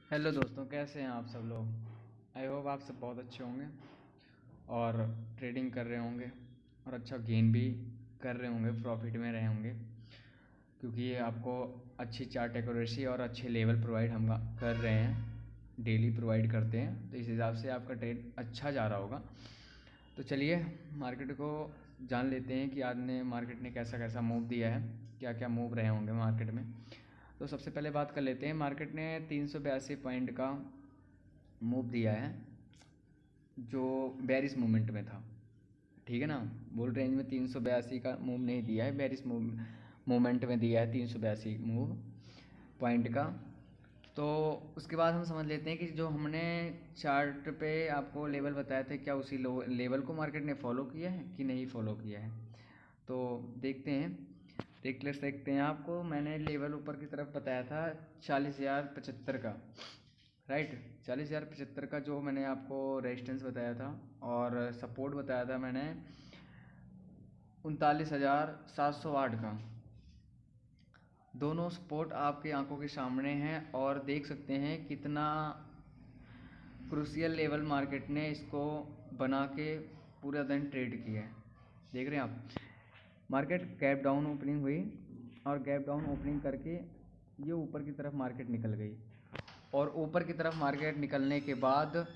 Hello दोस्तों, कैसे हैं आप सब लोग। आई होप आप सब बहुत अच्छे होंगे और ट्रेडिंग कर रहे होंगे और अच्छा गेन भी कर रहे होंगे, प्रॉफिट में रहे होंगे, क्योंकि ये आपको अच्छी चार्ट एक्यूरेसी और अच्छे लेवल प्रोवाइड हम कर रहे हैं, डेली प्रोवाइड करते हैं। तो इस हिसाब से आपका ट्रेड अच्छा जा रहा होगा। तो चलिए मार्केट को जान लेते हैं कि आज ने मार्केट ने कैसा कैसा मूव दिया है, क्या क्या मूव रहे होंगे मार्केट में। तो सबसे पहले बात कर लेते हैं, मार्केट ने 382 पॉइंट का मूव दिया है जो बेरिश मूवमेंट में था। ठीक है ना, बुल रेंज में 382 का मूव नहीं दिया है, बेरिश मूवमेंट में दिया है 382 मूव पॉइंट का। तो उसके बाद हम समझ लेते हैं कि जो हमने चार्ट पे आपको लेवल बताया था, क्या उसी लेवल को मार्केट ने फॉलो किया है कि नहीं फॉलो किया है। तो देखते हैं, देखते हैं। आपको मैंने लेवल ऊपर की तरफ बताया था 40,075 का, राइट। 40,075 का जो मैंने आपको रेजिस्टेंस बताया था और सपोर्ट बताया था मैंने 39,708 का। दोनों सपोर्ट आपकी आंखों के सामने हैं और देख सकते हैं कितना क्रूशियल लेवल मार्केट ने इसको बना के पूरा दिन ट्रेड किया है। देख रहे हैं आप, मार्केट गैप डाउन ओपनिंग हुई और गैप डाउन ओपनिंग करके ये ऊपर की तरफ मार्केट निकल गई और ऊपर की तरफ मार्केट निकलने के बाद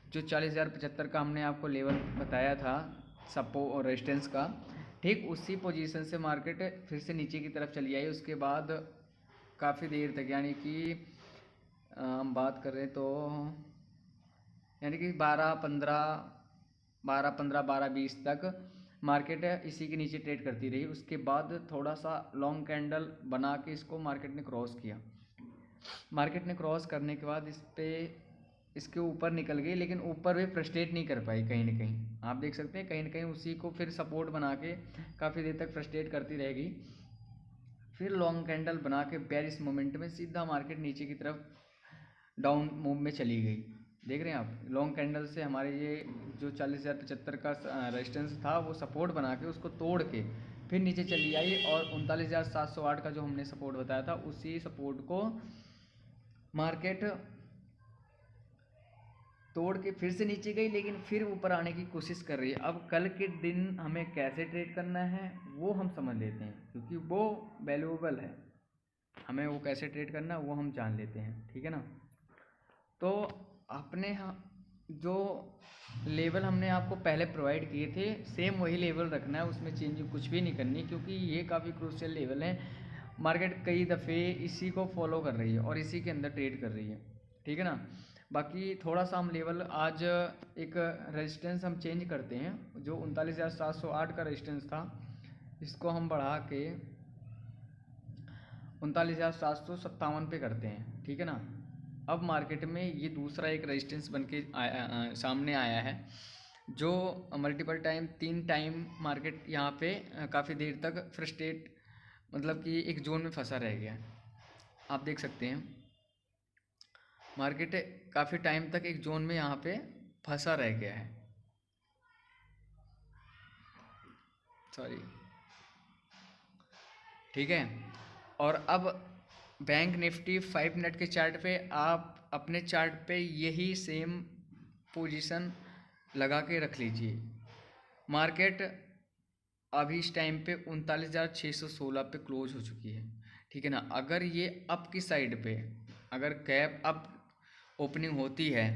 जो 40,075 का हमने आपको लेवल बताया था सपोर्ट और रेजिस्टेंस का, ठीक उसी पोजीशन से मार्केट फिर से नीचे की तरफ चली आई। उसके बाद काफ़ी देर तक, यानी कि हम बात करें तो यानी कि 12-15 तक मार्केट इसी के नीचे ट्रेड करती रही। उसके बाद थोड़ा सा लॉन्ग कैंडल बना के इसको मार्केट ने क्रॉस किया। मार्केट ने क्रॉस करने के बाद इसके ऊपर निकल गई, लेकिन ऊपर भी फ्रस्ट्रेट नहीं कर पाई। कहीं ना कहीं आप देख सकते हैं, कहीं ना कहीं उसी को फिर सपोर्ट बना के काफ़ी देर तक फ्रस्ट्रेट करती रहेगी। फिर लॉन्ग कैंडल बना के बेरिश मोमेंट में सीधा मार्केट नीचे की तरफ डाउन मूव में चली गई। देख रहे हैं आप, लॉन्ग कैंडल से हमारे ये जो 40,075 का रेजिस्टेंस था वो सपोर्ट बना के उसको तोड़ के फिर नीचे चली आई और 39,708 का जो हमने सपोर्ट बताया था उसी सपोर्ट को मार्केट तोड़ के फिर से नीचे गई, लेकिन फिर ऊपर आने की कोशिश कर रही है। अब कल के दिन हमें कैसे ट्रेड करना है वो हम समझ लेते हैं, क्योंकि वो वैल्यूएबल है। हमें वो कैसे ट्रेड करना है वो हम जान लेते हैं, ठीक है ना। तो अपने यहाँ जो लेवल हमने आपको पहले प्रोवाइड किए थे सेम वही लेवल रखना है, उसमें चेंज कुछ भी नहीं करनी, क्योंकि ये काफ़ी क्रूशियल लेवल है। मार्केट कई दफ़े इसी को फॉलो कर रही है और इसी के अंदर ट्रेड कर रही है, ठीक है ना। बाकी थोड़ा सा हम लेवल आज एक रेजिस्टेंस हम चेंज करते हैं, जो 39,708 का रेजिस्टेंस था इसको हम बढ़ा के 39,757 पे करते हैं, ठीक है ना। अब मार्केट में ये दूसरा एक रेजिस्टेंस बन के सामने आया है, जो मल्टीपल टाइम 3 टाइम मार्केट यहाँ पे काफ़ी देर तक फ्रस्ट्रेट, मतलब कि एक जोन में फंसा रह गया। आप देख सकते हैं मार्केट काफ़ी टाइम तक एक जोन में यहाँ पे फंसा रह गया है, सॉरी, ठीक है। और अब बैंक निफ्टी 5 मिनट के चार्ट पे आप अपने चार्ट पे यही सेम पोजीशन लगा के रख लीजिए। मार्केट अभी इस टाइम पे 39,616 पे क्लोज हो चुकी है, ठीक है ना। अगर ये अप की साइड पे अगर गैप अप ओपनिंग होती है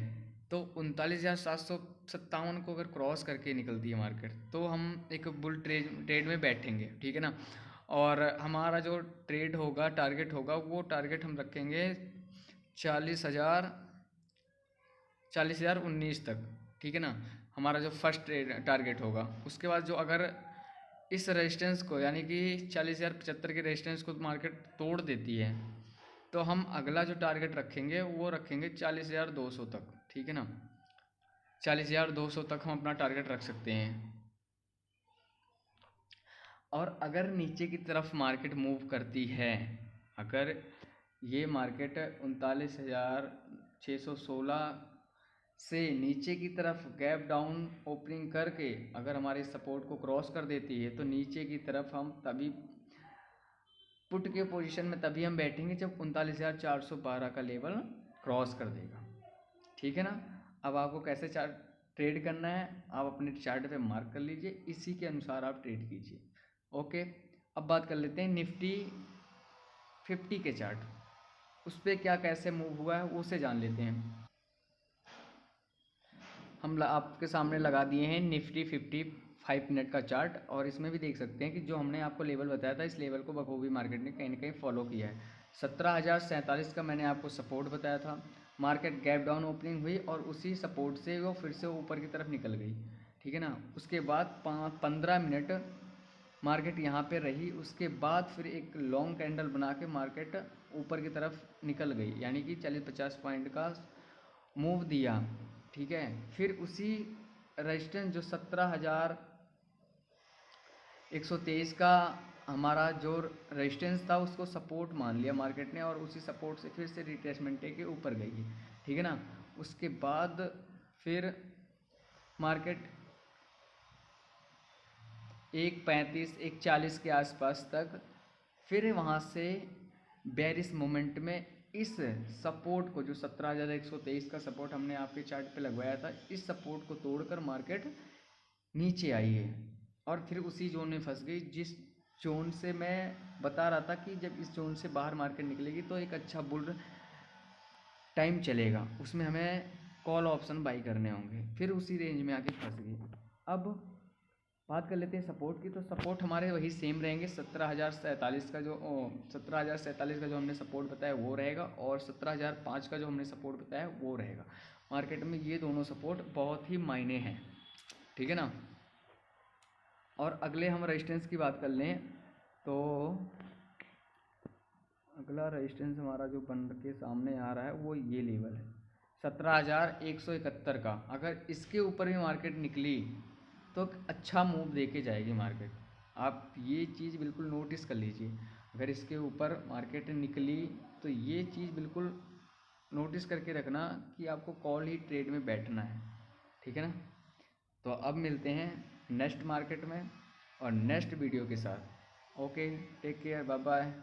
तो 39,757 को अगर क्रॉस करके निकलती है मार्केट तो हम एक बुल ट्रेड में बैठेंगे, ठीक है ना। और हमारा जो ट्रेड होगा, टारगेट होगा, वो टारगेट हम रखेंगे 40,000 40,019 तक, ठीक है ना। हमारा जो फर्स्ट टारगेट होगा, उसके बाद जो अगर इस रेजिस्टेंस को यानी कि 40,075 के रेजिस्टेंस को मार्केट तोड़ देती है तो हम अगला जो टारगेट रखेंगे वो रखेंगे 40,200 तक, ठीक है ना। 40,200 तक हम अपना टारगेट रख सकते हैं। और अगर नीचे की तरफ मार्केट मूव करती है, अगर ये मार्केट 39,616 से नीचे की तरफ गैप डाउन ओपनिंग करके अगर हमारे सपोर्ट को क्रॉस कर देती है तो नीचे की तरफ हम तभी पुट के पोजीशन में तभी हम बैठेंगे जब 39,412 का लेवल क्रॉस कर देगा। ठीक है ना। अब आपको कैसे चार्ट ट्रेड करना है आप अपने चार्ट पे मार्क कर लीजिए, इसी के अनुसार आप ट्रेड कीजिए। ओके, अब बात कर लेते हैं निफ्टी 50 के चार्ट, उस पर क्या कैसे मूव हुआ है वो से जान लेते हैं। हम आपके सामने लगा दिए हैं निफ्टी 55 मिनट का चार्ट, और इसमें भी देख सकते हैं कि जो हमने आपको लेवल बताया था इस लेवल को बखूबी मार्केट ने कहीं ना कहीं फॉलो किया है। 17,047 का मैंने आपको सपोर्ट बताया था। मार्केट गैप डाउन ओपनिंग हुई और उसी सपोर्ट से वो फिर से ऊपर की तरफ निकल गई। ठीक है ना। उसके बाद 15 मिनट मार्केट यहाँ पे रही, उसके बाद फिर एक लॉन्ग कैंडल बना के मार्केट ऊपर की तरफ निकल गई, यानी कि 40-50 पॉइंट का मूव दिया। ठीक है। फिर उसी रेजिस्टेंस जो 17,123 का हमारा जो रेजिस्टेंस था उसको सपोर्ट मान लिया मार्केट ने, और उसी सपोर्ट से फिर से रिट्रेसमेंट के ऊपर गई। ठीक है ना। उसके बाद फिर मार्केट 1.35 1.40 के आसपास तक फिर वहाँ से बेरिश मोमेंट में इस सपोर्ट को, जो 17,123 का सपोर्ट हमने आपके चार्ट पे लगवाया था, इस सपोर्ट को तोड़कर मार्केट नीचे आई है और फिर उसी जोन में फंस गई, जिस जोन से मैं बता रहा था कि जब इस जोन से बाहर मार्केट निकलेगी तो एक अच्छा बुल टाइम चलेगा, उसमें हमें कॉल ऑप्शन बाई करने होंगे। फिर उसी रेंज में आके फंस गई। अब बात कर लेते हैं सपोर्ट की, तो सपोर्ट हमारे वही सेम रहेंगे। 17,047 का जो 17,047 का जो हमने सपोर्ट बताया वो रहेगा, और 17,005 का जो हमने सपोर्ट बताया वो रहेगा। मार्केट में ये दोनों सपोर्ट बहुत ही मायने हैं। ठीक है ना। और अगले हम रेजिस्टेंस की बात कर लें तो अगला रेजिस्टेंस हमारा जो बन के सामने आ रहा है वो ये लेवल है 17,171 का। अगर इसके ऊपर भी मार्केट निकली तो अच्छा मूव देके जाएगी मार्केट, आप ये चीज़ बिल्कुल नोटिस कर लीजिए। अगर इसके ऊपर मार्केट निकली तो ये चीज़ बिल्कुल नोटिस करके रखना कि आपको कॉल ही ट्रेड में बैठना है। ठीक है ना। तो अब मिलते हैं नेक्स्ट मार्केट में और नेक्स्ट वीडियो के साथ। Okay, take care, bye bye.